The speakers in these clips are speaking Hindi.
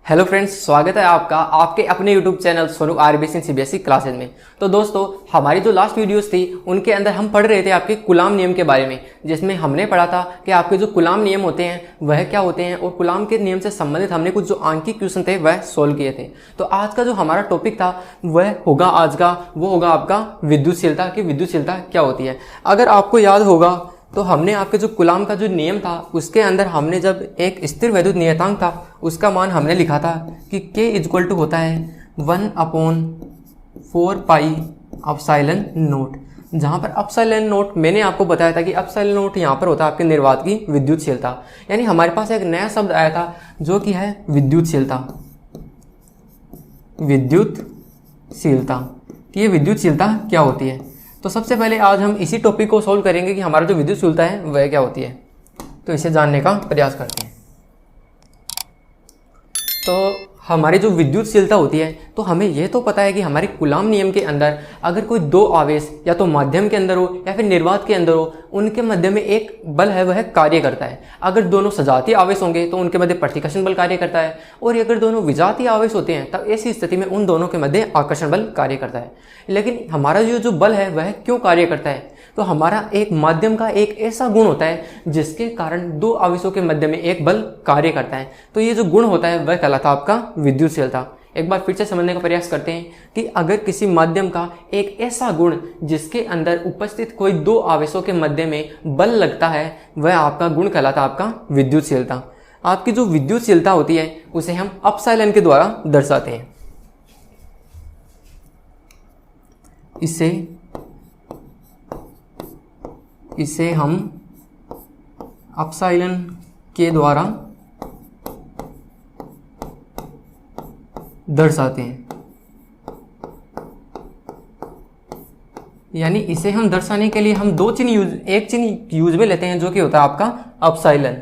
हेलो फ्रेंड्स, स्वागत है आपका आपके अपने यूट्यूब चैनल स्वरूप आरबीएससी सीबीएसई क्लासेज में। तो दोस्तों, हमारी जो लास्ट वीडियोस थी उनके अंदर हम पढ़ रहे थे आपके गुलाम नियम के बारे में, जिसमें हमने पढ़ा था कि आपके जो गुलाम नियम होते हैं वह क्या होते हैं और गुलाम के नियम से संबंधित हमने कुछ जो आंकिक क्वेश्चन थे वह सोल्व किए थे। तो आज का जो हमारा टॉपिक था वह होगा वो होगा आपका विद्युतशीलता की विद्युतशीलता क्या होती है। अगर आपको याद होगा तो हमने आपके जो गुलाम का जो नियम था उसके अंदर हमने जब एक स्थिर वैद्युत नियतांक था उसका मान हमने लिखा था कि K इक्वल टू होता है 1/4 पाई एप्सिलॉन नोट, जहाँ पर एप्सिलॉन नोट मैंने आपको बताया था कि एप्सिलॉन नोट यहाँ पर होता है आपके निर्वात की विद्युतशीलता। यानी हमारे पास एक नया शब्द आया था जो कि है विद्युतशीलता। विद्युतशीलता कि ये विद्युतशीलता क्या होती है। तो सबसे पहले आज हम इसी टॉपिक को सॉल्व करेंगे कि हमारा जो विद्युतशीलता है वह क्या होती है। तो इसे जानने का प्रयास करते हैं। तो हमारी जो विद्युतशीलता होती है तो हमें यह तो पता है कि हमारे गुलाम नियम के अंदर अगर कोई दो आवेश या तो माध्यम के अंदर हो या फिर निर्वात के अंदर हो, उनके मध्य में एक बल है वह कार्य करता है। अगर दोनों सजातीय आवेश होंगे तो उनके मध्य प्रतिकर्षण बल कार्य करता है, और अगर दोनों विजातीय आवेश होते हैं तब ऐसी स्थिति में उन दोनों के मध्य आकर्षण बल कार्य करता है। लेकिन हमारा जो बल है वह क्यों कार्य करता है, तो हमारा एक माध्यम का एक ऐसा गुण होता है जिसके कारण दो आवेशों के मध्य में एक बल कार्य करता है। तो ये जो गुण होता है वह कहलाता है आपका विद्युतशीलता। एक बार फिर से समझने का प्रयास करते हैं कि अगर किसी माध्यम का एक ऐसा गुण जिसके अंदर उपस्थित कोई दो आवेशों के मध्य में बल लगता है वह आपका गुण कहलाता है आपका विद्युतशीलता। आपकी जो विद्युतशीलता होती है उसे हम एप्सिलॉन के द्वारा दर्शाते हैं। इसे हम एप्सिलॉन के द्वारा दर्शाते हैं। यानी इसे हम दर्शाने के लिए हम एक चिन्ह यूज में लेते हैं जो कि होता है आपका एप्सिलॉन।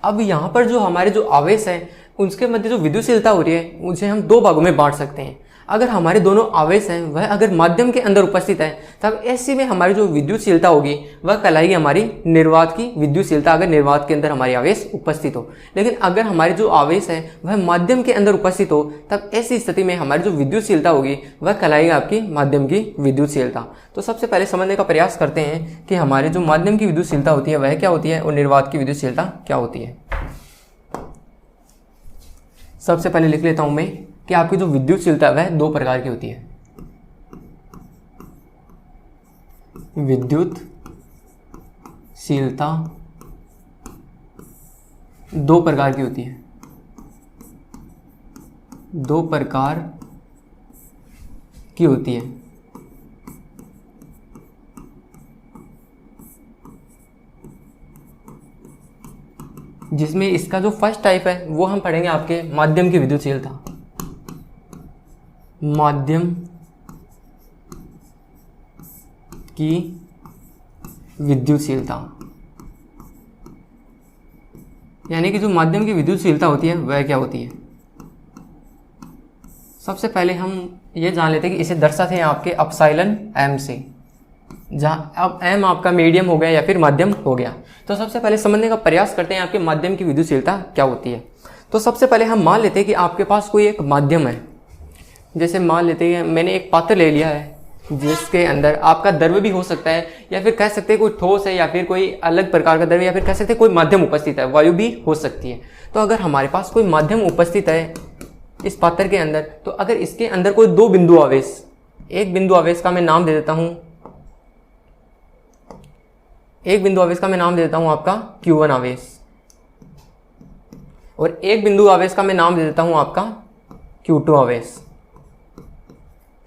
अब यहाँ पर जो हमारे जो आवेश है उसके मध्य जो विद्युतशीलता हो रही है उसे हम दो भागों में बांट सकते हैं। अगर हमारे दोनों आवेश हैं वह अगर माध्यम के अंदर उपस्थित है तब ऐसे में हमारी जो विद्युतशीलता होगी वह कहलाएगी हमारी निर्वात की विद्युतशीलता, अगर निर्वात के अंदर हमारे आवेश उपस्थित हो। लेकिन अगर हमारे जो आवेश है वह माध्यम के अंदर उपस्थित हो तब ऐसी स्थिति में हमारी जो विद्युतशीलता होगी वह कहलाएगी आपकी माध्यम की विद्युतशीलता। तो सबसे पहले समझने का प्रयास करते हैं कि हमारे जो माध्यम की विद्युतशीलता होती है वह क्या होती है और निर्वात की विद्युतशीलता क्या होती है। सबसे पहले लिख लेता हूं मैं कि आपकी जो विद्युतशीलता वह दो प्रकार की होती है। विद्युतशीलता दो प्रकार की होती है। दो प्रकार की होती है। जिसमें इसका जो फर्स्ट टाइप है वो हम पढ़ेंगे आपके माध्यम की विद्युतशीलता। माध्यम की विद्युतशीलता यानी कि जो माध्यम की विद्युतशीलता होती है वह क्या होती है। सबसे पहले हम ये जान लेते हैं कि इसे दर्शाते हैं आपके एप्सिलॉन m से, जहाँ अब m आपका मीडियम हो गया या फिर माध्यम हो गया। तो सबसे पहले समझने का प्रयास करते हैं आपके माध्यम की विद्युतशीलता क्या होती है। तो सबसे पहले हम मान लेते हैं कि आपके पास कोई एक माध्यम है। जैसे मान लेते हैं मैंने एक पात्र ले लिया है जिसके अंदर आपका द्रव्य भी हो सकता है या फिर कह सकते हैं कोई ठोस है या फिर कोई अलग प्रकार का द्रव्य या फिर कह सकते हैं कोई माध्यम उपस्थित है, वायु भी हो सकती है। तो अगर हमारे पास कोई माध्यम उपस्थित है इस पात्र के अंदर, तो अगर इसके अंदर कोई दो बिंदु आवेश, एक बिंदु आवेश का मैं नाम दे देता हूं, आपका Q1 आवेश, और एक बिंदु आवेश का मैं नाम दे देता हूं आपका Q2 आवेश।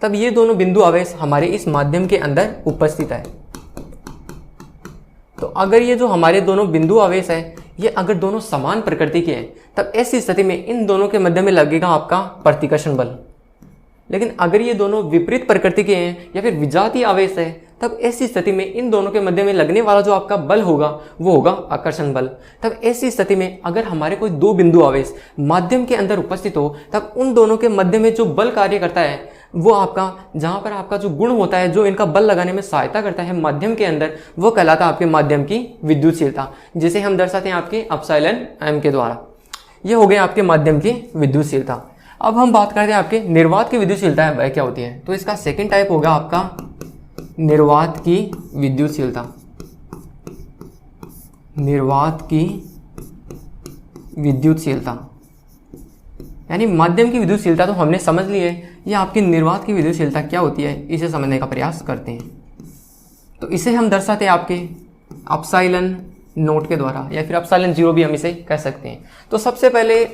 तब ये दोनों बिंदु आवेश हमारे इस माध्यम के अंदर उपस्थित है। तो अगर ये जो हमारे दोनों बिंदु आवेश है ये अगर दोनों समान प्रकृति के हैं तब ऐसी स्थिति में इन दोनों के मध्य में लगेगा आपका प्रतिकर्षण बल। लेकिन अगर ये दोनों विपरीत प्रकृति के हैं या फिर विजातीय आवेश है तब ऐसी स्थिति में इन दोनों के मध्य में लगने वाला जो आपका बल होगा वो होगा आकर्षण बल। तब ऐसी स्थिति में अगर हमारे कोई दो बिंदु आवेश माध्यम के अंदर उपस्थित हो तब उन दोनों के मध्य में जो बल कार्य करता है वो आपका, जहां पर आपका जो गुण होता है जो इनका बल लगाने में सहायता करता है माध्यम के अंदर, वो कहलाता है आपके माध्यम की विद्युतशीलता, जिसे हम दर्शाते हैं आपके एप्सिलॉन m के द्वारा। ये हो गए आपके माध्यम की विद्युतशीलता। अब हम बात करते हैं आपके निर्वात की विद्युतशीलता है वह क्या होती है। तो इसका सेकंड टाइप होगा आपका निर्वात की विद्युतशीलता। निर्वात की विद्युतशीलता यानी माध्यम की विद्युतशीलता तो हमने समझ ली है, ये आपकी निर्वात की विद्युतशीलता क्या होती है इसे समझने का प्रयास करते हैं। तो इसे हम दर्शाते हैं आपके एप्सिलॉन नोट के द्वारा, या फिर एप्सिलॉन 0 भी हम इसे कह सकते हैं। तो सबसे पहले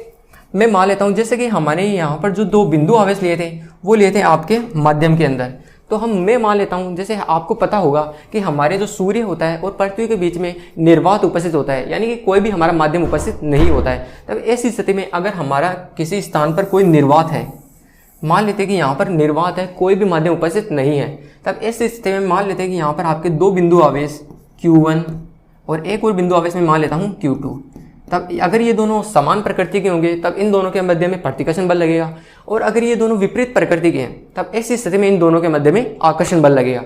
मैं मान लेता हूं जैसे कि हमने यहाँ पर जो दो बिंदु आवेश लिए थे वो लिए थे आपके माध्यम के अंदर। तो मैं मान लेता हूं जैसे आपको पता होगा कि हमारे जो सूर्य होता है और पृथ्वी के बीच में निर्वात उपस्थित होता है, यानी कि कोई भी हमारा माध्यम उपस्थित नहीं होता है। तब ऐसी स्थिति में अगर हमारा किसी स्थान पर कोई निर्वात है, मान लेते हैं कि यहाँ पर निर्वात है, कोई भी माध्यम उपस्थित नहीं है, तब ऐसी स्थिति में मान लेते हैं कि यहाँ पर आपके दो बिंदु आवेश Q1 और एक और बिंदु आवेश में मान लेता हूँ Q2। तब अगर ये दोनों समान प्रकृति के होंगे तब इन दोनों के मध्य में प्रतिकर्षण बल लगेगा, और अगर ये दोनों विपरीत प्रकृति के हैं तब ऐसी स्थिति में इन दोनों के मध्य में आकर्षण बल लगेगा।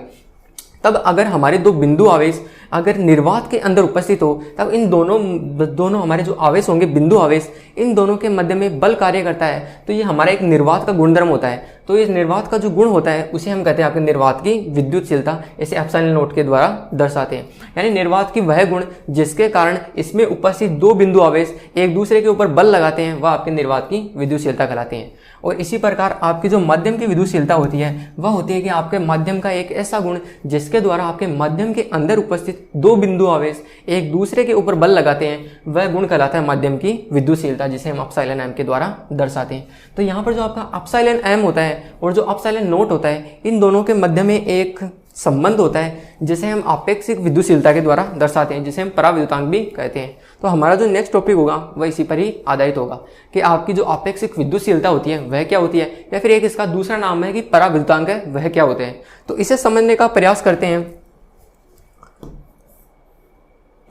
तब अगर हमारे दो बिंदु आवेश अगर निर्वात के अंदर उपस्थित हो तब इन दोनों हमारे जो आवेश होंगे बिंदु आवेश, इन दोनों के मध्य में बल कार्य करता है। तो ये हमारा एक निर्वात का गुणधर्म होता है। तो इस निर्वात का जो गुण होता है उसे हम कहते हैं आपके निर्वात की विद्युतशीलता, इसे एप्सिलॉन नोट के द्वारा दर्शाते हैं। यानी निर्वात की वह गुण जिसके कारण इसमें उपस्थित दो बिंदु आवेश एक दूसरे के ऊपर बल लगाते हैं वह आपके निर्वात की विद्युतशीलता कहलाते हैं। और इसी प्रकार आपकी जो माध्यम की विद्युतशीलता होती है वह होती है कि आपके माध्यम का एक ऐसा गुण जिसके द्वारा आपके माध्यम के अंदर उपस्थित दो बिंदु आवेश एक दूसरे के ऊपर बल लगाते हैं, वह गुण कहलाता है माध्यम की विद्युतशीलता, जिसे हम एप्सिलॉन एम के द्वारा दर्शाते हैं। तो यहाँ पर जो आपका एप्सिलॉन एम होता है और जो एप्सिलॉन नोट होता है, इन दोनों के मध्य में एक संबंध होता है जिसे हम आपेक्षिक विद्युतशीलता के द्वारा दर्शाते हैं, जिसे हम पराविद्युतांक भी कहते हैं। तो हमारा जो नेक्स्ट टॉपिक होगा वह इसी पर ही आधारित होगा कि आपकी जो आपेक्षिक विद्युतशीलता होती है वह क्या होती है, या फिर एक इसका दूसरा नाम है कि पराविद्युतांक है वह क्या होते हैं। तो इसे समझने का प्रयास करते हैं।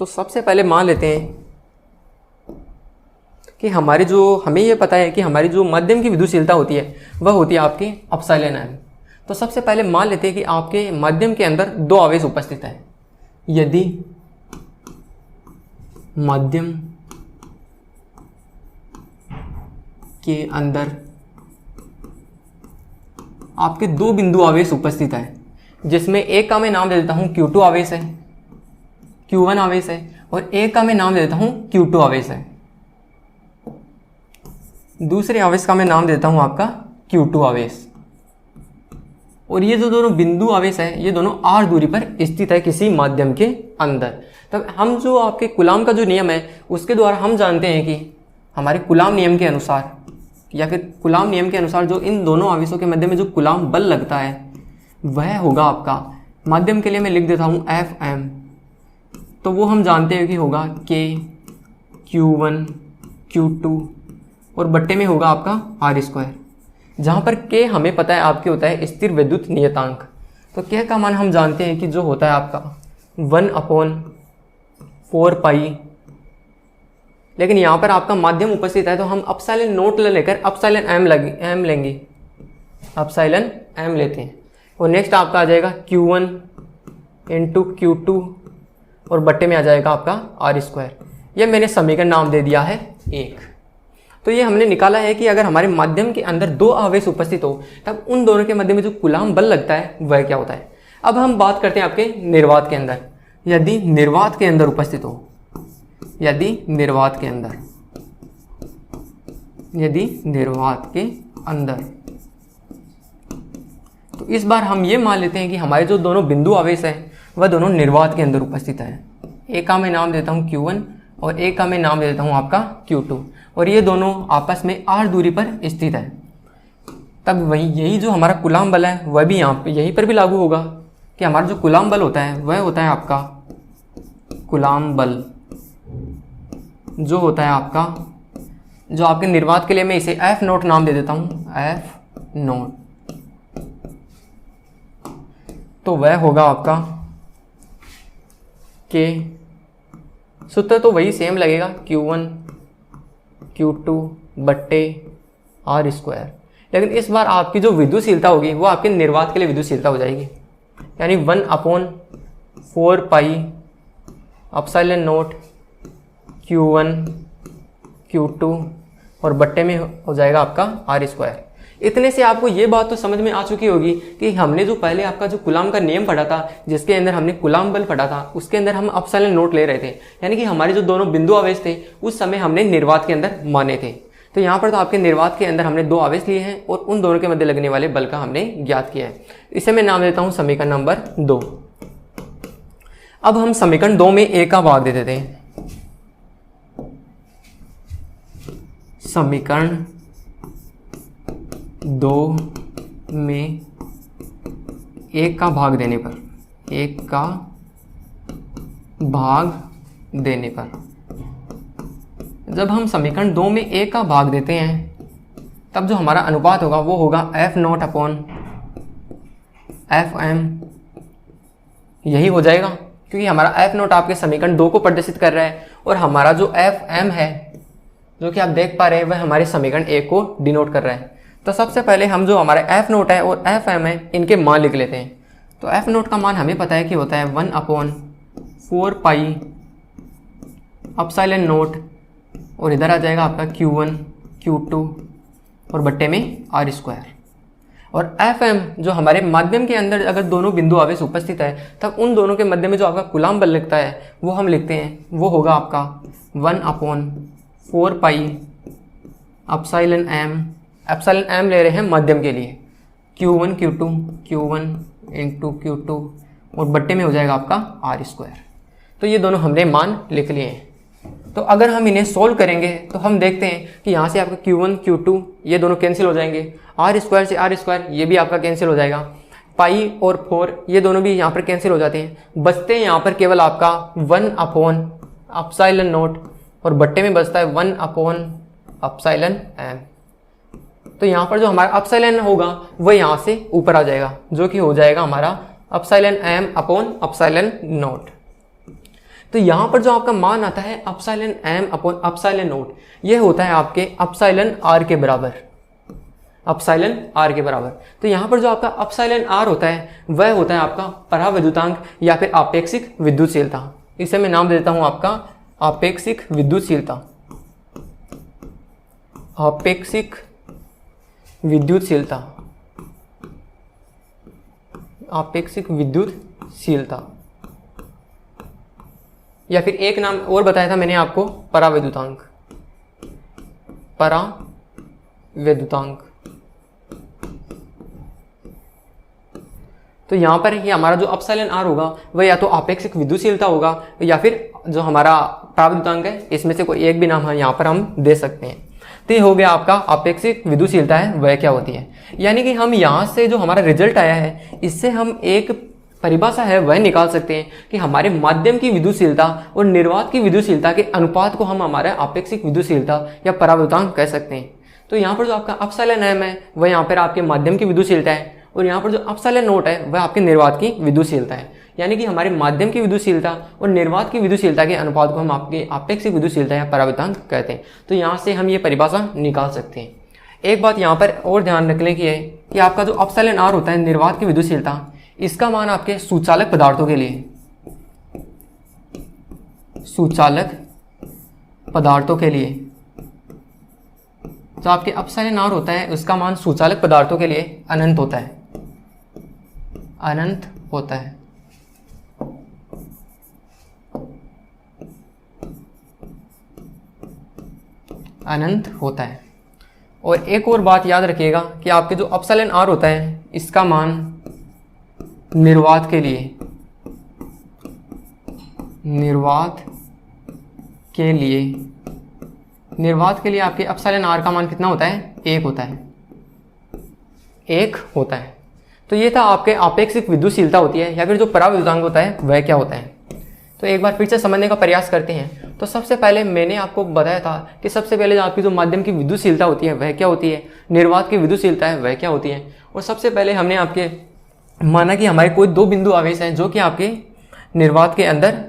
तो सबसे पहले मान लेते हैं कि हमें यह पता है कि हमारी जो माध्यम की विद्युतशीलता होती है वह होती है आपकी एप्सिलॉन एम। तो सबसे पहले मान लेते हैं कि आपके माध्यम के अंदर दो आवेश उपस्थित है। यदि माध्यम के अंदर आपके दो बिंदु आवेश उपस्थित है, जिसमें एक का मैं नाम दे देता हूं Q2 आवेश है, Q1 आवेश है, और एक का मैं नाम दे देता हूं Q2 आवेश है। दूसरे आवेश का मैं नाम देता हूं आपका Q2 आवेश। और ये जो दोनों बिंदु आवेश है ये दोनों r दूरी पर स्थित है किसी माध्यम के अंदर। तब हम जो आपके कूलाम का जो नियम है उसके द्वारा हम जानते हैं कि हमारे कूलाम नियम के अनुसार, या फिर कूलाम नियम के अनुसार जो इन दोनों आवेशों के मध्य में जो कूलाम बल लगता है वह होगा आपका, माध्यम के लिए मैं लिख देता हूँ Fm। तो वो हम जानते हैं कि होगा K Q1 Q2 और बट्टे में होगा आपका r², जहाँ पर K हमें पता है आपके होता है स्थिर विद्युत नियतांक। तो K का मान हम जानते हैं कि जो होता है आपका 1/4π, लेकिन यहाँ पर आपका माध्यम उपस्थित है तो हम एप्सिलॉन नोट लेकर एप्सिलॉन एम लेंगे, एप्सिलॉन एम लेते हैं। और नेक्स्ट आपका आ जाएगा Q1 इंटू Q2 और बट्टे में आ जाएगा आपका r²। यह मैंने समीकरण नाम दे दिया है 1। तो ये हमने निकाला है कि अगर हमारे माध्यम के अंदर दो आवेश उपस्थित हो तब उन दोनों के मध्य में जो कूलाम बल लगता है वह क्या होता है। अब हम बात करते हैं आपके निर्वात के अंदर। यदि निर्वात के अंदर उपस्थित हो, यदि निर्वात के अंदर, तो इस बार हम ये मान लेते हैं कि हमारे जो दोनों बिंदु आवेश है वह दोनों निर्वात के अंदर उपस्थित है। एक का मैं नाम देता हूँ Q1 और एक का मैं नाम दे देता हूँ आपका Q2, और ये दोनों आपस में r दूरी पर स्थित है। तब यही जो हमारा कूलाम बल है वह भी यहाँ पे यहीं पर भी लागू होगा कि हमारा जो कूलाम बल होता है वह होता है आपका कूलाम बल, जो होता है आपका, जो आपके निर्वात के लिए मैं इसे F0 नाम दे देता हूँ, F0। तो वह होगा आपका K, सूत्र तो वही सेम लगेगा Q1 Q2 बट्टे r², लेकिन इस बार आपकी जो विद्युतशीलता होगी वो आपके निर्वात के लिए विद्युतशीलता हो जाएगी, यानी 1/4π एप्सिलॉन नोट Q1 Q2 और बट्टे में हो जाएगा आपका R²। इतने से आपको ये बात तो समझ में आ चुकी होगी कि हमने जो पहले आपका जो कूलाम का नियम पढ़ा था, जिसके अंदर हमने कूलाम बल पढ़ा था, उसके अंदर हम एप्सिलॉन नॉट ले रहे थे, यानी कि हमारे जो दोनों बिंदु आवेश थे उस समय हमने निर्वात के अंदर माने थे। तो यहाँ पर तो आपके निर्वात के अंदर हमने 2 आवेश लिए हैं और उन दोनों के मध्य लगने वाले बल का हमने ज्ञात किया है। इसे मैं नाम देता हूँ समीकरण नंबर 2। अब हम समीकरण 2 में A का भाग दे देते हैं। समीकरण 2 में 1 का भाग देने पर, 1 का भाग देने पर, जब हम समीकरण 2 में 1 का भाग देते हैं तब जो हमारा अनुपात होगा वो होगा F0 अपॉन FM। यही हो जाएगा क्योंकि हमारा F0 आपके समीकरण 2 को प्रदर्शित कर रहा है और हमारा जो FM है जो कि आप देख पा रहे हैं वह हमारे समीकरण 1 को डिनोट कर रहा है। तो सबसे पहले हम जो हमारे F0 है और FM है इनके मान लिख लेते हैं। तो F0 का मान हमें पता है कि होता है 1/4 पाई एप्सिलॉन नॉट और इधर आ जाएगा आपका Q1 Q2 और बट्टे में R²। और FM जो हमारे माध्यम के अंदर अगर दोनों बिंदु आवेश उपस्थित है तब उन दोनों के मध्य में जो आपका कूलाम बल लगता है वो हम लिखते हैं, वो होगा आपका 1/4 pi epsilon M। Epsilon M ले रहे हैं माध्यम के लिए, Q1 × Q2 और बट्टे में हो जाएगा आपका R²। तो ये दोनों हमने मान लिख लिए हैं। तो अगर हम इन्हें सोल्व करेंगे तो हम देखते हैं कि यहाँ से आपका Q1 Q2 ये दोनों कैंसिल हो जाएंगे, R² से R² ये भी आपका कैंसिल हो जाएगा, पाई और 4 ये दोनों भी यहाँ पर कैंसिल हो जाते हैं। बचते हैं यहाँ पर केवल आपका 1/ε0 और बट्टे में बचता है 1/ε। तो यहाँ पर जो हमारा एप्सिलॉन होगा वह यहाँ से ऊपर आ जाएगा जो कि हो जाएगा हमारा εm/ε0। तो यहाँ पर जो आपका मान आता है εm/ε0 यह होता है आपके एप्सिलॉन r के बराबर, एप्सिलॉन r के बराबर। तो यहाँ पर जो आपका एप्सिलॉन r होता है वह होता है आपका परावैद्युतांक या फिर आपेक्षिक विद्युतशीलता। इसे मैं नाम देता हूँ आपका आपेक्षिक विद्युतशीलता। आपेक्षिक विद्युतशीलता, आपेक्षिक विद्युतशीलता, या फिर एक नाम और बताया था मैंने आपको परावैद्युतांक, परावैद्युतांक। तो यहाँ पर ये हमारा जो एप्सिलॉन r होगा वह या तो आपेक्षिक विद्युतशीलता होगा या फिर जो हमारा परावैद्युतांक है, इसमें से कोई एक भी नाम है यहाँ पर हम दे सकते हैं। तो ये हो गया आपका आपेक्षिक विद्युतशीलता है वह क्या होती है। यानी कि हम यहाँ से जो हमारा रिजल्ट आया है इससे हम एक परिभाषा है वह निकाल सकते हैं कि हमारे माध्यम की विद्युतशीलता और निर्वात की विद्युतशीलता के अनुपात को हम हमारा आपेक्षिक विद्युतशीलता या परावैद्युतांक कह सकते हैं। तो यहाँ पर जो आपका एप्सिलॉन m है वह यहाँ पर आपके माध्यम की विद्युतशीलता है और यहाँ पर जो एप्सिलॉन नॉट है वह आपके निर्वात की विद्युतशीलता है। यानी कि हमारे माध्यम की विद्युतशीलता और निर्वात की विद्युतशीलता के अनुपात को हम आपके आपेक्षिक विद्युतशीलता या परावैद्युतांक कहते हैं। तो यहाँ से हम ये परिभाषा निकाल सकते हैं। एक बात यहाँ पर और ध्यान रखने की है कि आपका जो एप्सिलॉन r होता है निर्वात की विद्युतशीलता, इसका मान आपके सुचालक पदार्थों के लिए, सुचालक पदार्थों के लिए जो आपके एप्सिलॉन r होता है उसका मान सुचालक पदार्थों के लिए अनंत होता है, अनंत होता है। अनंत होता है। और एक और बात याद रखिएगा कि आपके जो एप्सिलॉन r होता है इसका मान निर्वात के लिए, निर्वात के लिए आपके एप्सिलॉन r का मान कितना होता है? 1 होता है, 1 होता है। तो ये था आपके आपेक्षिक विद्युतशीलता होती है या फिर जो परावैद्युतांक होता है वह क्या होता है। तो एक बार फिर से समझने का प्रयास करते हैं। तो सबसे पहले मैंने आपको बताया था कि सबसे पहले जो आपकी जो माध्यम की विद्युतशीलता होती है वह क्या होती है, निर्वात की विद्युतशीलता है वह क्या होती है। और सबसे पहले हमने आपके माना कि हमारे कोई 2 बिंदु आवेश हैं जो कि आपके निर्वात के अंदर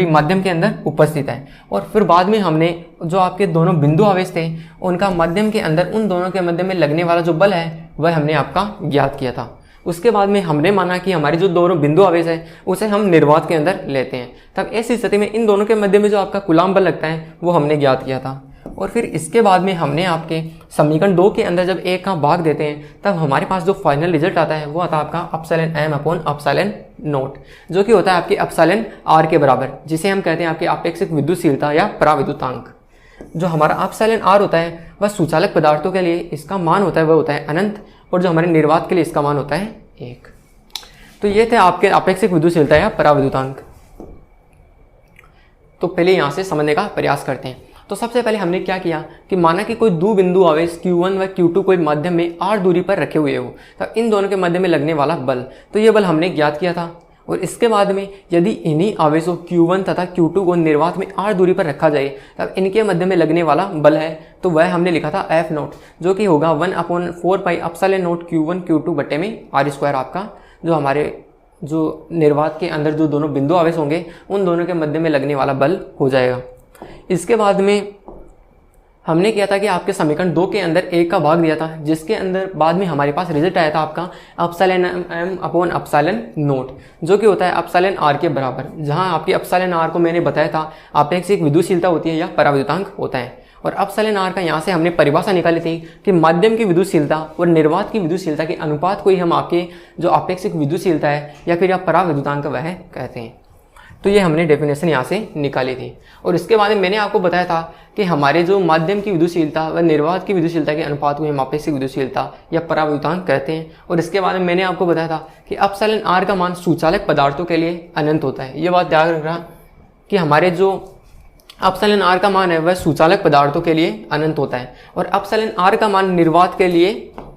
माध्यम के अंदर उपस्थित है। और फिर बाद में हमने जो आपके दोनों बिंदु आवेश थे उनका माध्यम के अंदर उन दोनों के मध्य में लगने वाला जो बल है वह हमने आपका ज्ञात किया था। उसके बाद में हमने माना कि हमारे जो दोनों बिंदु आवेश है उसे हम निर्वात के अंदर लेते हैं। तब ऐसी स्थिति में इन दोनों के मध्य में जो आपका कूलाम बल लगता है वो हमने ज्ञात किया था। और फिर इसके बाद में हमने आपके समीकरण 2 के अंदर जब एक का भाग देते हैं तब हमारे पास जो फाइनल रिजल्ट आता है वो आता है आपका epsilon m upon epsilon not, जो कि होता है आपके एप्सिलॉन r के बराबर, जिसे हम कहते हैं आपकी आपेक्षिक विद्युतशीलता या पराविद्युतांक। जो हमारा एप्सिलॉन r होता है वह सुचालक पदार्थों के लिए इसका मान होता है वह होता है अनंत, और जो हमारे निर्वात के लिए इसका मान होता है 1। तो ये थे आपके आपेक्षिक विद्युतशीलता या पराविद्युतांक। तो पहले यहाँ से समझने का प्रयास करते हैं। तो सबसे पहले हमने क्या किया कि माना कि कोई दो बिंदु आवेश Q1 व Q2 कोई माध्यम में r दूरी पर रखे हुए हो, तब इन दोनों के मध्य में लगने वाला बल, तो ये बल हमने ज्ञात किया था। और इसके बाद में यदि इन्हीं आवेशों Q1 तथा Q2 को निर्वात में r दूरी पर रखा जाए तब इनके मध्य में लगने वाला बल है, तो वह हमने लिखा था F0, जो कि होगा 1/4 pi epsilon not Q1 Q2 बटे में r²। आपका जो हमारे जो निर्वात के अंदर जो दोनों बिंदु आवेश होंगे उन दोनों के मध्य में लगने वाला बल हो जाएगा। इसके बाद में हमने किया था कि आपके समीकरण 2 के अंदर एक का भाग दिया था, जिसके अंदर बाद में हमारे पास रिजल्ट आया था आपका epsilon m upon epsilon not, जो कि होता है एप्सिलॉन r के बराबर, जहां आपकी एप्सिलॉन r को मैंने बताया था आपेक्षिक विद्युतशीलता होती है या पराविद्युतांक होता है। और एप्सिलॉन r का यहाँ से हमने परिभाषा निकाली थी कि माध्यम की विद्युतशीलता और निर्वात की विद्युतशीलता के अनुपात को ही हम आपके जो आपेक्षिक विद्युतशीलता है या फिर आप पराविद्युतांक वह कहते हैं। तो ये हमने डेफिनेशन यहाँ से निकाली थी। और इसके बाद में मैंने आपको बताया था कि हमारे जो माध्यम की विद्युतशीलता व निर्वात की विद्युतशीलता के अनुपात को हम आपेक्षिक विद्युतशीलता या पराविद्युतांक कहते हैं। और इसके बाद में मैंने आपको बताया था कि एप्सिलॉन r का मान सुचालक पदार्थों के लिए अनंत होता है। ये बात ध्यान रखना कि हमारे जो एप्सिलॉन r का मान है वह सुचालक पदार्थों के लिए अनंत होता है और एप्सिलॉन r का मान निर्वात के लिए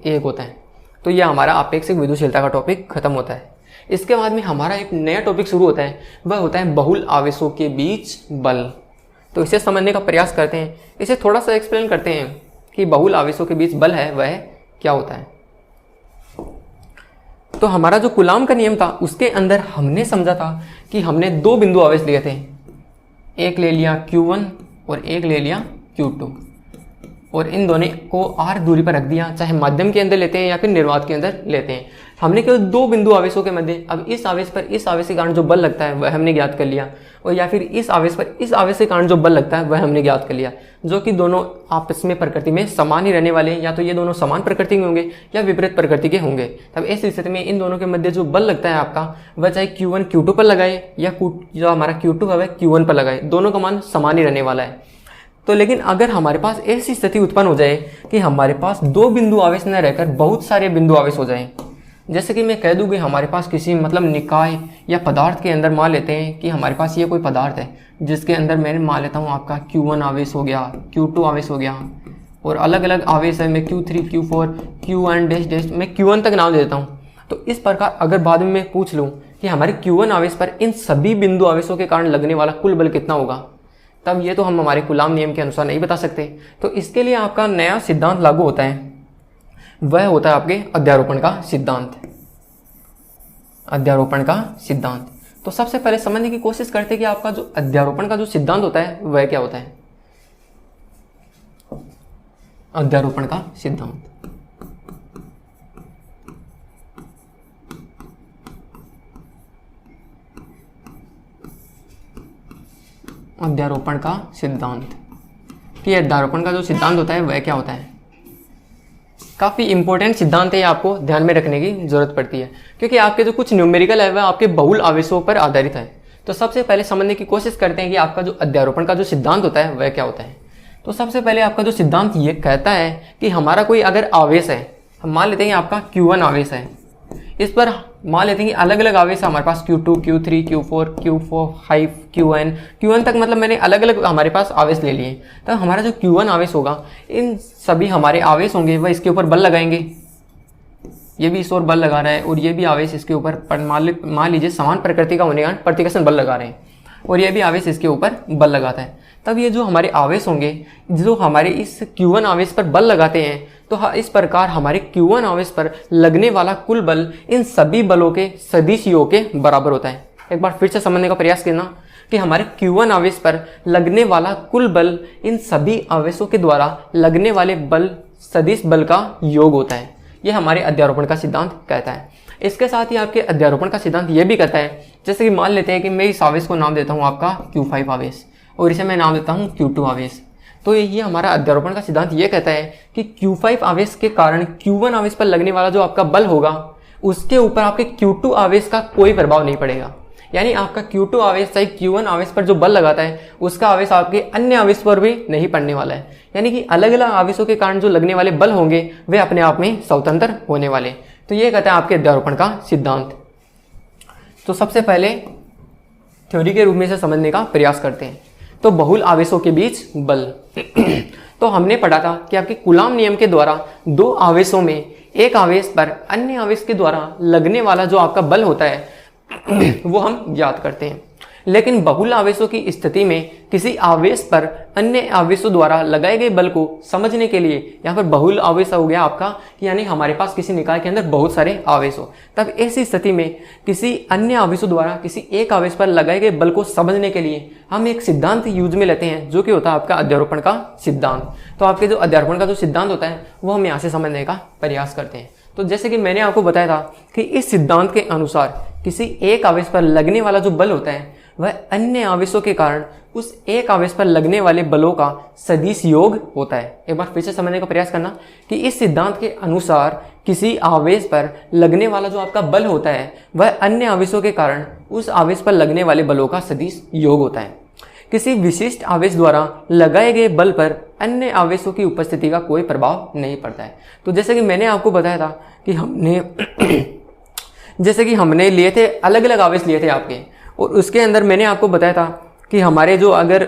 1 होता है। तो यह हमारा आपेक्षिक विद्युतशीलता का टॉपिक खत्म होता है। इसके बाद में हमारा एक नया टॉपिक शुरू होता है, वह होता है बहुल आवेशों के बीच बल। तो इसे समझने का प्रयास करते हैं, इसे थोड़ा सा एक्सप्लेन करते हैं कि बहुल आवेशों के बीच बल है वह क्या होता है। तो हमारा जो कूलाम का नियम था उसके अंदर हमने समझा था कि हमने दो बिंदु आवेश लिए थे, एक ले लिया Q1 और एक ले लिया Q2, और इन दोनों को r दूरी पर रख दिया, चाहे माध्यम के अंदर लेते हैं या फिर निर्वात के अंदर लेते हैं। हमने केवल दो बिंदु आवेशों के मध्य अब इस आवेश पर इस आवेश के कारण जो बल लगता है वह हमने ज्ञात कर लिया, और या फिर इस आवेश पर इस आवेश के कारण जो बल लगता है वह हमने ज्ञात कर लिया, जो कि दोनों आपस में प्रकृति में समान ही रहने वाले, या तो ये दोनों समान प्रकृति के होंगे या विपरीत प्रकृति के होंगे। तब इस स्थिति में इन दोनों के मध्य जो बल लगता है आपका वह चाहे Q1 Q2 पर लगाए या जो हमारा Q2 है वह Q1 पर लगाए, दोनों का मान समान ही रहने वाला है। तो लेकिन अगर हमारे पास ऐसी स्थिति उत्पन्न हो जाए कि हमारे पास दो बिंदु आवेश न रहकर बहुत सारे बिंदु आवेश हो जाएं, जैसे कि मैं कह दूं कि हमारे पास किसी मतलब निकाय या पदार्थ के अंदर मान लेते हैं कि हमारे पास ये कोई पदार्थ है जिसके अंदर मैं मान लेता हूँ आपका Q1 आवेश हो गया, Q2 आवेश हो गया, और अलग अलग आवेश है, मैं Q3 Q4 Qn dash dash मैं Q1 तक नाम दे देता हूँ। तो इस प्रकार अगर बाद में मैं पूछ लूँ कि हमारे Q1 आवेश पर इन सभी बिंदु आवेशों के कारण लगने वाला कुल बल कितना होगा, तब ये तो हम हमारे कूलाम नियम के अनुसार नहीं बता सकते। तो इसके लिए आपका नया सिद्धांत लागू होता है, वह होता है आपके अध्यारोपण का सिद्धांत। अध्यारोपण का सिद्धांत। तो सबसे पहले समझने की कोशिश करते हैं कि आपका जो अध्यारोपण का जो सिद्धांत होता है वह क्या होता है। अध्यारोपण का सिद्धांत, अध्यारोपण का सिद्धांत कि अध्यारोपण का जो सिद्धांत होता है वह क्या होता है। काफ़ी इंपॉर्टेंट सिद्धांत है, आपको ध्यान में रखने की जरूरत पड़ती है क्योंकि आपके जो कुछ न्यूमेरिकल है वह आपके बहुल आवेशों पर आधारित है। तो सबसे पहले समझने की कोशिश करते हैं कि आपका जो अध्यारोपण का जो सिद्धांत होता है वह क्या होता है। तो सबसे पहले आपका जो सिद्धांत ये कहता है कि हमारा कोई अगर आवेश है, हम मान लेते हैं आपका Q1 आवेश है, इस पर मान लेते हैं कि अलग अलग आवेश है हमारे पास Q2 Q3 Q4 Q5 Qn तक, मतलब मैंने अलग अलग हमारे पास आवेश ले लिए। तब हमारा जो Q1 आवेश होगा, इन सभी हमारे आवेश होंगे वह इसके ऊपर बल लगाएंगे, ये भी इस ओर बल लगा रहा है और ये भी आवेश इसके ऊपर मान लीजिए समान प्रकृति का होने का प्रतिकर्षण बल लगा रहे हैं, और ये भी आवेश इसके ऊपर बल लगाता है। तब ये जो हमारे आवेश होंगे जो हमारे इस Q1 आवेश पर बल लगाते हैं, तो इस प्रकार हमारे Q1 आवेश पर लगने वाला कुल बल इन सभी बलों के सदिश योग के बराबर होता है। एक बार फिर से समझने का प्रयास करना कि हमारे Q1 आवेश पर लगने वाला कुल बल इन सभी आवेशों के द्वारा लगने वाले बल सदिश बल का योग होता है। यह हमारे अध्यारोपण का सिद्धांत कहता है। इसके साथ ही आपके अध्यारोपण का सिद्धांत यह भी कहता है, जैसे कि मान लेते हैं कि मैं इस आवेश को नाम देता हूँ आपका Q5 आवेश और इसे मैं नाम देता हूँ Q2 आवेश। तो ये हमारा अध्यारोपण का सिद्धांत ये कहता है कि Q5 आवेश के कारण Q1 आवेश पर लगने वाला जो आपका बल होगा उसके ऊपर आपके Q2 आवेश का कोई प्रभाव नहीं पड़ेगा। यानी आपका Q2 आवेश चाहे Q1 आवेश पर जो बल लगाता है उसका आवेश आपके अन्य आवेश पर भी नहीं पड़ने वाला है। यानी कि अलग अलग आवेशों के कारण जो लगने वाले बल होंगे वे अपने आप में स्वतंत्र होने वाले। तो ये कहता है आपके अध्यारोपण का सिद्धांत। तो सबसे पहले थ्योरी के रूप में इसे समझने का प्रयास करते हैं। तो बहुल आवेशों के बीच बल तो हमने पढ़ा था कि आपके कूलाम नियम के द्वारा दो आवेशों में एक आवेश पर अन्य आवेश के द्वारा लगने वाला जो आपका बल होता है वो हम ज्ञात करते हैं। लेकिन बहुल आवेशों की स्थिति में किसी आवेश पर अन्य आवेशों द्वारा लगाए गए बल को समझने के लिए यहाँ पर बहुल आवेश हो गया आपका कि यानी हमारे पास किसी निकाय के अंदर बहुत सारे आवेश हो, तब ऐसी स्थिति में किसी अन्य आवेशों द्वारा किसी एक आवेश पर लगाए गए बल को समझने के लिए हम एक सिद्धांत यूज में लेते हैं जो कि होता है आपका अध्यारोपण का सिद्धांत। तो आपके जो अध्यारोपण का जो सिद्धांत होता है वो हम यहाँ से समझने का प्रयास करते हैं। तो जैसे कि मैंने आपको बताया था कि इस सिद्धांत के अनुसार किसी एक आवेश पर लगने वाला जो बल होता है वह अन्य आवेशों के कारण उस एक आवेश पर लगने वाले बलों का सदिश योग होता है। एक बार फिर से समझने का प्रयास करना कि इस सिद्धांत के अनुसार किसी आवेश पर लगने वाला जो आपका बल होता है वह अन्य आवेशों के कारण उस आवेश पर लगने वाले बलों का सदिश योग होता है। किसी विशिष्ट आवेश द्वारा लगाए गए बल पर अन्य आवेशों की उपस्थिति का कोई प्रभाव नहीं पड़ता है। तो जैसे कि मैंने आपको बताया था कि हमने लिए थे अलग अलग आवेश लिए थे आपके, और उसके अंदर मैंने आपको बताया था कि हमारे जो अगर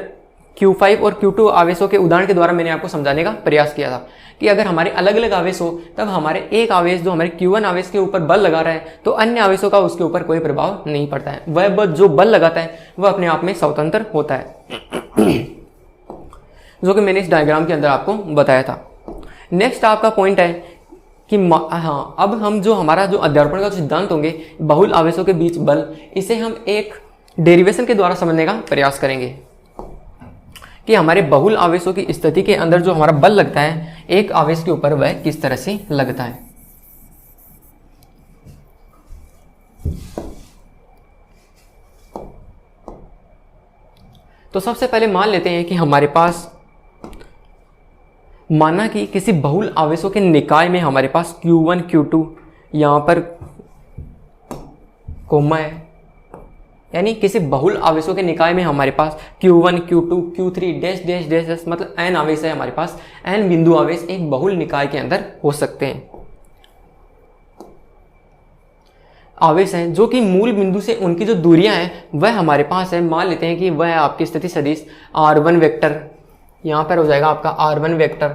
Q5 और Q2 आवेशों के उदाहरण के द्वारा मैंने आपको समझाने का प्रयास किया था कि अगर हमारे अलग अलग आवेश हो तब हमारे एक आवेश जो हमारे Q1 आवेश के ऊपर बल लगा रहा है तो अन्य आवेशों का उसके ऊपर कोई प्रभाव नहीं पड़ता है। वह जो बल लगाता है वह अपने आप में स्वतंत्र होता है जो कि मैंने इस डायग्राम के अंदर आपको बताया था। नेक्स्ट आपका पॉइंट है कि हाँ, अब हम जो हमारा जो अध्यारोपण का सिद्धांत होंगे बहुल आवेशों के बीच बल, इसे हम एक डेरिवेशन के द्वारा समझने का प्रयास करेंगे कि हमारे बहुल आवेशों की स्थिति के अंदर जो हमारा बल लगता है एक आवेश के ऊपर वह किस तरह से लगता है। तो सबसे पहले मान लेते हैं कि हमारे पास माना कि किसी बहुल आवेशों के निकाय में हमारे पास Q1 Q2 यहाँ पर कोमा है, यानी किसी बहुल आवेशों के निकाय में हमारे पास Q1 Q2 Q3 dash dash dash dash मतलब n आवेश है, हमारे पास n बिंदु आवेश एक बहुल निकाय के अंदर हो सकते हैं। आवेश हैं जो कि मूल बिंदु से उनकी जो दूरियां हैं वह हमारे पास है। मान लेते हैं कि वह आपकी स्थिति सदिश R1 वेक्टर यहाँ पर हो जाएगा आपका R1 वेक्टर,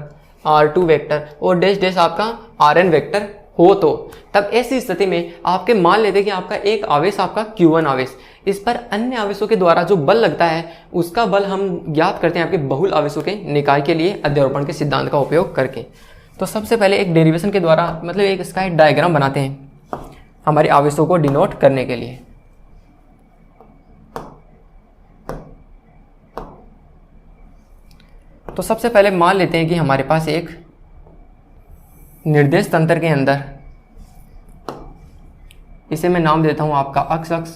R2 वेक्टर और डैश डैश आपका Rn वेक्टर हो, तो तब ऐसी स्थिति में आपके मान लेते हैं कि आपका एक आवेश आपका Q1 आवेश, इस पर अन्य आवेशों के द्वारा जो बल लगता है उसका बल हम ज्ञात करते हैं आपके बहुल आवेशों के निकाय के लिए अध्यारोपण के सिद्धांत का उपयोग करके। तो सबसे पहले एक डेरिवेशन के द्वारा मतलब एक इसका एक डायग्राम बनाते हैं हमारे आवेशों को डिनोट करने के लिए। तो सबसे पहले मान लेते हैं कि हमारे पास एक निर्देश तंत्र के अंदर, इसे मैं नाम देता हूं आपका अक्ष अक्ष,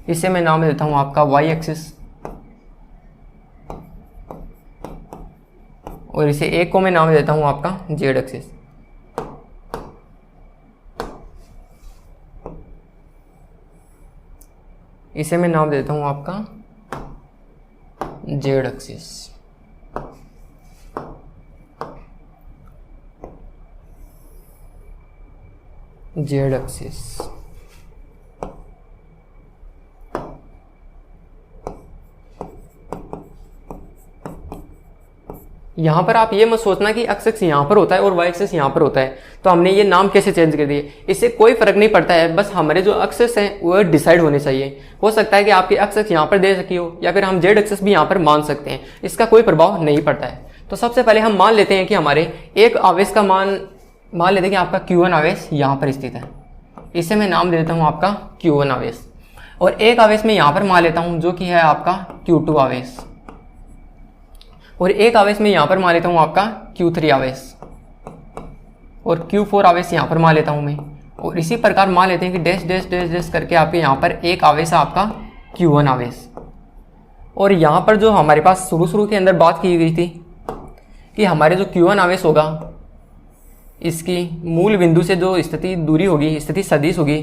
इसे मैं नाम देता हूं आपका वाई एक्सिस, और इसे एक को मैं नाम देता हूं आपका जेड एक्सिस। इसे मैं नाम देता हूं आपका जेड एक्सिस। जेड एक्सिस यहाँ पर आप ये मत सोचना कि एक्स एक्स यहाँ पर होता है और वाई एक्सिस यहाँ पर होता है, तो हमने ये नाम कैसे चेंज कर दिए। इससे कोई फर्क नहीं पड़ता है, बस हमारे जो एक्सिस हैं वो डिसाइड होने चाहिए। हो सकता है कि आपकी एक्स एक्स यहाँ पर दे सकी हो या फिर हम जेड एक्सिस भी यहाँ पर मान सकते हैं, इसका कोई प्रभाव नहीं पड़ता है। तो सबसे पहले हम मान लेते हैं कि हमारे एक आवेश का मान लेते हैं कि आपका Q1 आवेश यहाँ पर स्थित है, इसे मैं नाम दे देता हूँ आपका Q1 आवेश, और एक आवेश में यहाँ पर मान लेता हूँ जो कि है आपका Q2 आवेश, और एक आवेश में यहाँ पर मान लेता हूँ आपका Q3 आवेश, और Q4 आवेश यहाँ पर मान लेता हूँ मैं, और इसी प्रकार मान लेते हैं कि डैश डैश डैश डैश करके आपके यहाँ पर एक आवेश है आपका Q1 आवेश, और यहाँ पर जो हमारे पास शुरू के अंदर बात की गई थी कि हमारे जो Q1 आवेश होगा इसकी मूल बिंदु से जो स्थिति दूरी होगी, स्थिति सदिश होगी,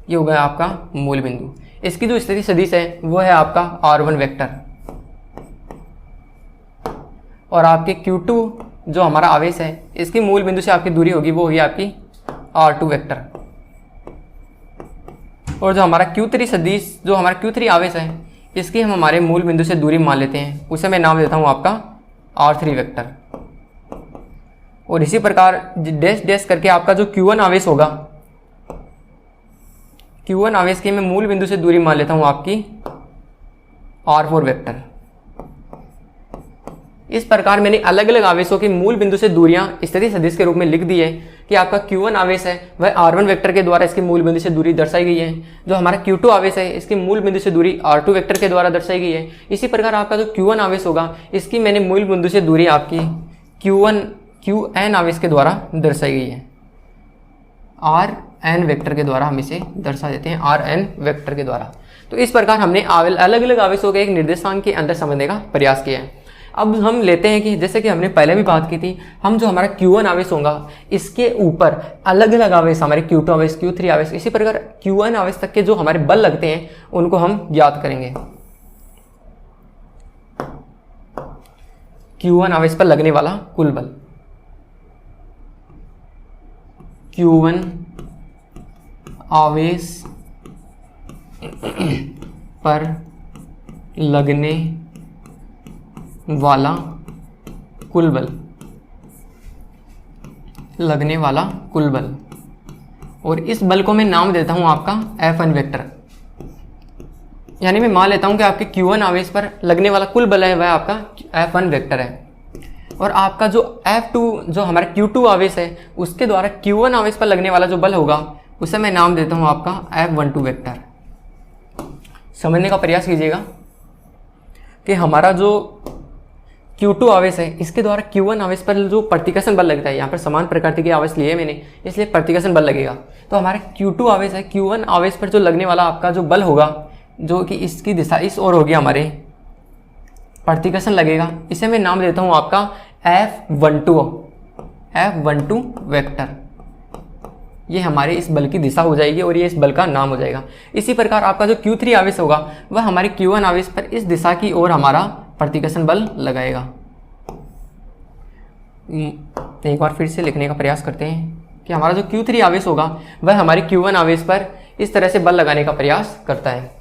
ये होगा आपका मूल बिंदु। इसकी जो स्थिति सदिश है वो है आपका R1 वेक्टर, और आपके Q2 जो हमारा आवेश है इसकी मूल बिंदु से आपकी दूरी होगी वो होगी आपकी R2 वेक्टर। और जो हमारा Q3 सदिश, जो हमारा Q3 आवेश है इसकी हम हमारे मूल बिंदु से दूरी मान लेते हैं, उसे मैं नाम देता हूँ आपका R3 वेक्टर। और इसी प्रकार डैश डैश करके आपका जो Q1 आवेश होगा, Q1 आवेश की मैं मूल बिंदु से दूरी मान लेता हूँ आपकी R4 वेक्टर। इस प्रकार मैंने अलग अलग आवेशों की मूल बिंदु से दूरियां स्थिति सदिश के रूप में लिख दी है कि आपका Q1 आवेश है वह R1 वेक्टर के द्वारा इसकी मूल बिंदु से दूरी दर्शाई गई है। जो हमारा Q2 आवेश है इसकी मूल बिंदु से दूरी R2 वेक्टर के द्वारा दर्शाई गई है। इसी प्रकार आपका जो Q1 आवेश होगा इसकी मैंने मूल बिंदु से दूरी आपकी Qn आवेश के द्वारा दर्शाई गई है। Rn वेक्टर के द्वारा हम इसे दर्शा देते हैं, Rn वेक्टर के द्वारा। तो इस प्रकार हमने अलग अलग आवेशों के एक निर्देशांक के अंदर समझने का प्रयास किया है। अब हम लेते हैं कि जैसे कि हमने पहले भी बात की थी, हम जो हमारा Q1 आवेश होगा इसके ऊपर अलग अलग आवेश, हमारे Q2 आवेश, Q3 आवेश, इसी प्रकार Q1 आवेश तक के जो हमारे बल लगते हैं उनको हम ज्ञात करेंगे। Q1 आवेश पर लगने वाला कुल बल, Q1 आवेश पर लगने वाला कुल बल, लगने वाला कुल बल, और इस बल को मैं नाम देता हूं आपका F1 वेक्टर। यानी मैं मान लेता हूं कि आपके Q1 आवेश पर लगने वाला कुल बल है वह आपका F1 वेक्टर है, और आपका जो F2 जो हमारा Q2 आवेश है उसके द्वारा Q1 आवेश पर लगने वाला जो बल होगा उसे मैं नाम देता हूं आपका F12 वेक्टर। समझने का प्रयास कीजिएगा कि हमारा जो Q2 आवेश है इसके द्वारा Q1 आवेश पर जो प्रतिकर्षण बल लगता है, यहाँ पर समान प्रकृति के आवेश लिए मैंने इसलिए प्रतिकर्षण बल लगेगा। तो हमारा Q2 आवेश है, Q1 आवेश पर जो लगने वाला आपका जो बल होगा जो कि इसकी दिशा इस ओर होगी, हमारे प्रतिकर्षण लगेगा, इसे मैं नाम देता हूँ आपका F12 वेक्टर। ये हमारे इस बल की दिशा हो जाएगी और ये इस बल का नाम हो जाएगा। इसी प्रकार आपका जो Q3 आवेश होगा वह हमारे Q1 आवेश पर इस दिशा की ओर हमारा प्रतिकर्षण बल लगाएगा। एक बार फिर से लिखने का प्रयास करते हैं कि हमारा जो Q3 आवेश होगा वह हमारे Q1 आवेश पर इस तरह से बल लगाने का प्रयास करता है,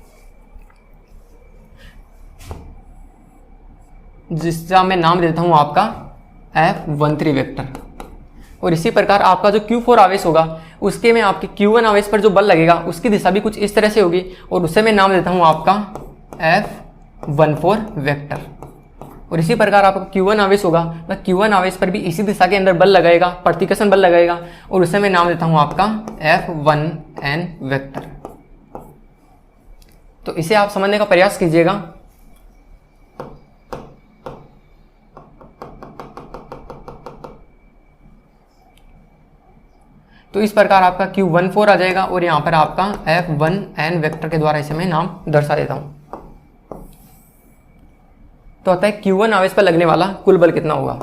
जिसका मैं नाम देता हूं आपका F13 वेक्टर। और इसी प्रकार आपका जो Q4 आवेश होगा उसके में आपके Q1 आवेश पर जो बल लगेगा उसकी दिशा भी कुछ इस तरह से होगी, और उसे मैं नाम देता हूं आपका F14 वेक्टर। और इसी प्रकार आपका Q1 आवेश होगा वह Q1 आवेश पर भी इसी दिशा के अंदर बल लगाएगा, प्रतिकर्षण बल लगाएगा, और उसे मैं नाम देता हूं आपका F1n वेक्टर। तो इसे आप समझने का प्रयास कीजिएगा। तो इस प्रकार आपका Q14 आ जाएगा, और यहाँ पर आपका F1n वेक्टर के द्वारा इसे मैं नाम दर्शा देता हूँ। तो आता है Q1 आवेश पर लगने वाला कुल बल कितना होगा,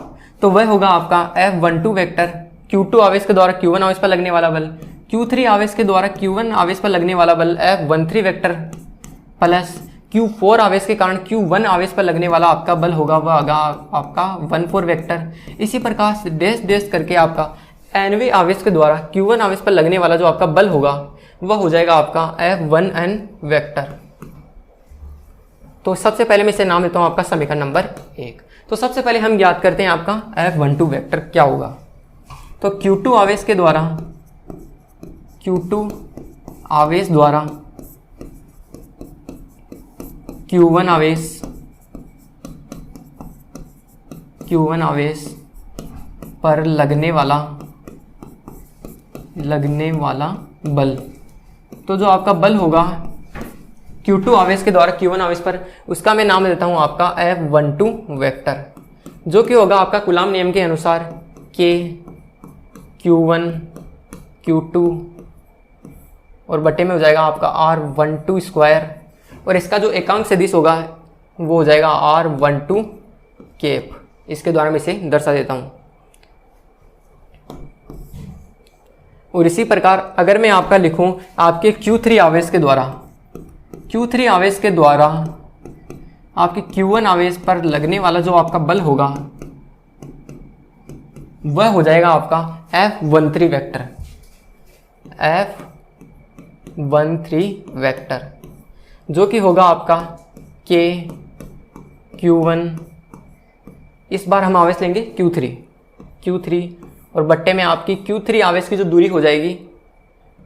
तो वह होगा आपका F12 वेक्टर Q2 आवेश के द्वारा Q1 आवेश पर लगने वाला बल, Q3 आवेश के द्वारा Q1 आवेश पर लगने वाला बल F13 वेक्टर, प्लस Q4 आवेश के कारण Q1 आवेश पर लगने वाला आपका बल होगा वह होगा आपका 14 वेक्टर। इसी प्रकार डैश डैश करके आपका nवें आवेश के द्वारा Q1 आवेश पर लगने वाला जो आपका बल होगा वह हो जाएगा आपका F1n वेक्टर। तो सबसे पहले मैं इसे नाम देता हूं आपका समीकरण नंबर 1। तो सबसे पहले हम ज्ञात करते हैं आपका F12 वेक्टर क्या होगा। तो Q2 आवेश के द्वारा Q1 आवेश पर लगने वाला बल, तो जो आपका बल होगा Q2 आवेश के द्वारा Q1 आवेश पर, उसका मैं नाम देता हूं आपका F12 वेक्टर, जो कि होगा आपका कूलाम नियम के अनुसार K Q1 Q2 और बटे में हो जाएगा आपका R12 स्क्वायर, और इसका जो एकांक सदिश होगा वो हो जाएगा R12 केप। इसके द्वारा मैं इसे दर्शा देता हूँ। और इसी प्रकार अगर मैं आपका लिखूं आपके Q3 आवेश के द्वारा, Q3 आवेश के द्वारा आपके Q1 आवेश पर लगने वाला जो आपका बल होगा वह हो जाएगा आपका F13 वेक्टर, F13 वेक्टर, जो कि होगा आपका K Q1, इस बार हम आवेश लेंगे Q3 और बट्टे में आपकी Q3 आवेश की जो दूरी हो जाएगी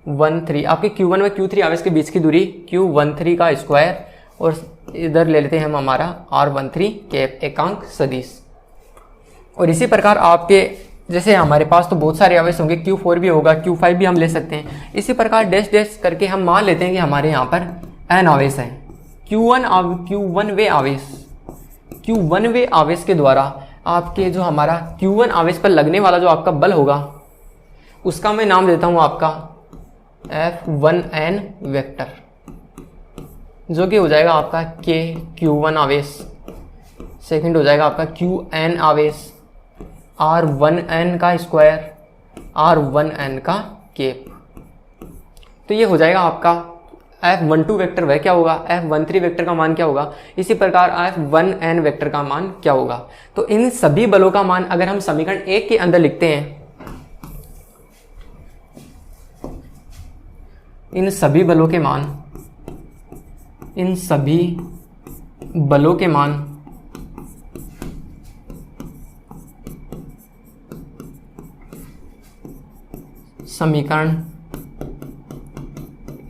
13, आपके Q1 व Q3 आवेश के बीच की दूरी Q13 का स्क्वायर, और इधर ले लेते हैं हम हमारा R13 केप एकांक सदिश। और इसी प्रकार आपके जैसे हमारे पास तो बहुत सारे आवेश होंगे, Q4 भी होगा, Q5 भी हम ले सकते हैं। इसी प्रकार डैश डैश करके हम मान लेते हैं कि हमारे यहाँ पर n आवेश है। Q1 वे आवेश के द्वारा आपके जो हमारा Q1 आवेश पर लगने वाला जो आपका बल होगा उसका मैं नाम देता हूँ आपका F1n वेक्टर, जो कि हो जाएगा आपका K Q1 आवेश, सेकंड हो जाएगा आपका Qn आवेश, R1n का स्क्वायर, R1n का केप। तो ये हो जाएगा आपका F12 वेक्टर वह क्या होगा, F13 वेक्टर का मान क्या होगा, इसी प्रकार F1n वेक्टर का मान क्या होगा। तो इन सभी बलों का मान अगर हम समीकरण 1 के अंदर लिखते हैं, इन सभी बलों के मान समीकरण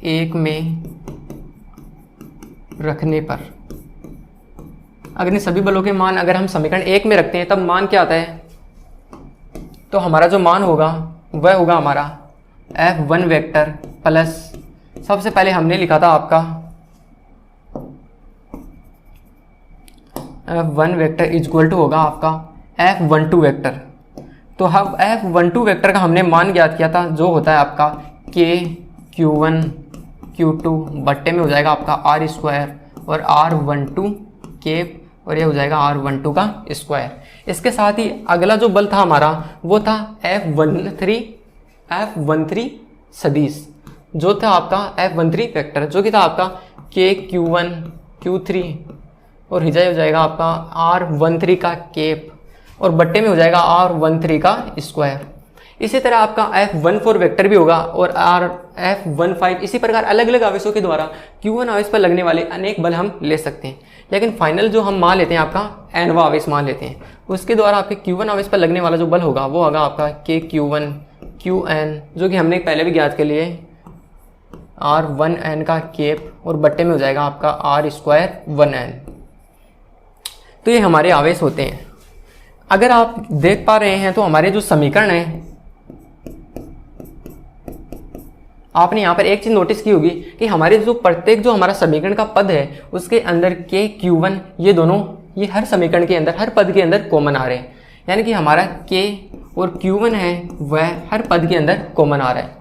1 में रखने पर, अगर इन सभी बलों के मान अगर हम समीकरण 1 में रखते हैं तब मान क्या आता है, तो हमारा जो मान होगा वह होगा हमारा F1 वेक्टर प्लस, सबसे पहले हमने लिखा था आपका F1 वेक्टर इक्वल टू होगा आपका F12 वेक्टर। तो हम F12 वेक्टर का हमने मान ज्ञात किया था जो होता है आपका K Q1 Q2 बट्टे में हो जाएगा आपका R स्क्वायर और R12 केप, और ये हो जाएगा R12 का स्क्वायर। इसके साथ ही अगला जो बल था हमारा वो था F13 सदिश, जो था आपका F13 वेक्टर, जो कि था आपका K Q1 Q3 और हिजा हो जाएगा आपका R13 का केप, और बट्टे में हो जाएगा R13 का स्क्वायर। इसी तरह आपका F14 वेक्टर भी होगा और F15। इसी प्रकार अलग अलग आवेशों के द्वारा Q1 आवेश पर लगने वाले अनेक बल हम ले सकते हैं, लेकिन फाइनल जो हम मान लेते हैं आपका nवा आवेश मान लेते हैं, उसके द्वारा आपके Q1 आवेश पर लगने वाला जो बल होगा वो होगा आपका K Q1 Qn, जो कि हमने पहले भी ज्ञात कर लिए R1n का केप, और बट्टे में हो जाएगा आपका R स्क्वायर 1n। तो ये हमारे आवेश होते हैं। अगर आप देख पा रहे हैं तो हमारे जो समीकरण है, आपने यहाँ पर एक चीज नोटिस की होगी कि हमारे जो प्रत्येक जो हमारा समीकरण का पद है उसके अंदर K Q1 ये दोनों ये हर समीकरण के अंदर हर पद के अंदर कॉमन आ रहे हैं, यानी कि हमारा K और Q1 है वह हर पद के अंदर कॉमन आ रहा है।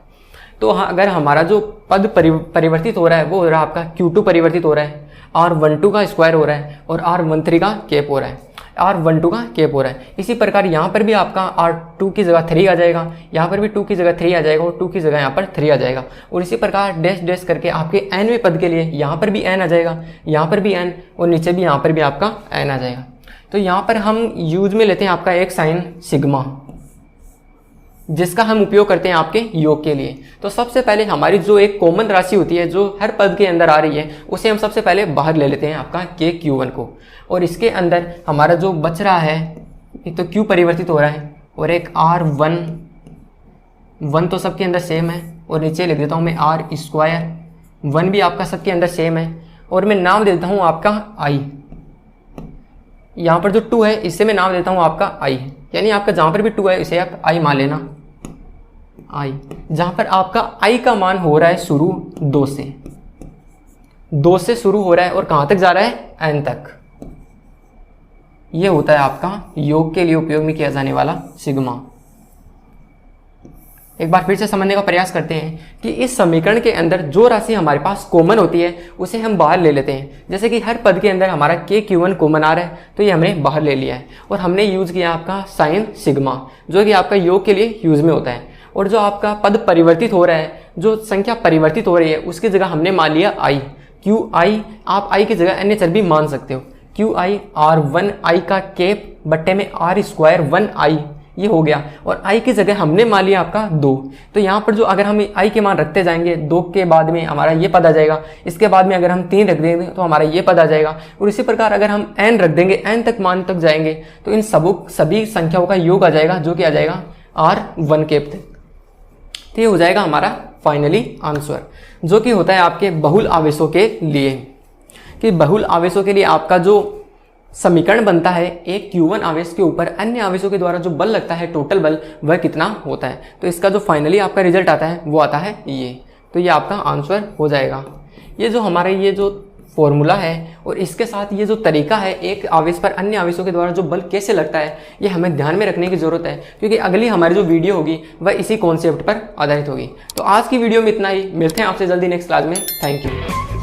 तो अगर हमारा जो पद परिवर्तित हो रहा है वो हो रहा है आपका Q2 परिवर्तित हो रहा है, R12 का स्क्वायर हो रहा है और R13 का केप हो रहा है, R12 का केप हो रहा है। इसी प्रकार यहाँ पर भी आपका R2 की जगह 3 आ जाएगा, यहाँ पर भी 2 की जगह 3 आ जाएगा और 2 की जगह यहाँ पर 3 आ जाएगा। और इसी प्रकार डैश डैश करके आपके nवें पद के लिए यहाँ पर भी n आ जाएगा, यहाँ पर भी n और नीचे भी यहाँ पर भी आपका n आ जाएगा। तो यहाँ पर हम यूज में लेते हैं आपका एक साइन सिग्मा, जिसका हम उपयोग करते हैं आपके योग के लिए। तो सबसे पहले हमारी जो एक कॉमन राशि होती है जो हर पद के अंदर आ रही है उसे हम सबसे पहले बाहर ले लेते हैं आपका K Q1 को, और इसके अंदर हमारा जो बच रहा है एक तो Q परिवर्तित हो रहा है और एक R1 तो सबके अंदर सेम है, और नीचे लिख देता हूँ मैं R स्क्वायर 1 भी आपका सबके अंदर सेम है, और मैं नाम देता हूँ आपका I। यहाँ पर जो 2 है इससे मैं नाम देता हूँ आपका I, यानी आपका जहाँ पर भी 2 है इसे आप I मान लेना I, जहाँ पर आपका I का मान हो रहा है शुरू 2 से शुरू हो रहा है और कहाँ तक जा रहा है n तक। ये होता है आपका योग के लिए उपयोग में किया जाने वाला सिग्मा। एक बार फिर से समझने का प्रयास करते हैं कि इस समीकरण के अंदर जो राशि हमारे पास कॉमन होती है उसे हम बाहर ले लेते हैं। जैसे कि हर पद के अंदर हमारा KQ1 कॉमन आ रहा है तो ये हमने बाहर ले लिया है और हमने यूज़ किया आपका साइन सिग्मा, जो कि आपका योग के लिए यूज़ में होता है। और जो आपका पद परिवर्तित हो रहा है, जो संख्या परिवर्तित हो रही है, उसकी जगह हमने मान लिया I, QI। आप I की जगह NH भी मान सकते हो। QI R1I का कैप बट्टे में R² 1I, ये हो गया। और I की जगह हमने मान लिया आपका 2। तो यहाँ पर जो अगर हम I के मान रखते जाएंगे, 2 के बाद में हमारा ये पद आ जाएगा, इसके बाद में अगर हम 3 रख देंगे तो हमारा ये पद आ जाएगा। और इसी प्रकार अगर हम n रख देंगे, n तक मान तक जाएंगे तो इन सभी संख्याओं का योग आ जाएगा, जो कि आ जाएगा R1 कैप तक। तो ये हो जाएगा हमारा फाइनली आंसर, जो कि होता है आपके बहुल आवेशों के लिए। कि बहुल आवेशों के लिए आपका जो समीकरण बनता है, एक Q1 आवेश के ऊपर अन्य आवेशों के द्वारा जो बल लगता है, टोटल बल, वह कितना होता है। तो इसका जो फाइनली आपका रिजल्ट आता है वो आता है ये। तो ये आपका आंसर हो जाएगा। ये जो हमारे ये जो फॉर्मूला है और इसके साथ ये जो तरीका है एक आवेश पर अन्य आवेशों के द्वारा जो बल कैसे लगता है, ये हमें ध्यान में रखने की जरूरत है, क्योंकि अगली हमारी जो वीडियो होगी वह इसी कॉन्सेप्ट पर आधारित होगी। तो आज की वीडियो में इतना ही, मिलते हैं आपसे जल्दी नेक्स्ट क्लास में। Thank you.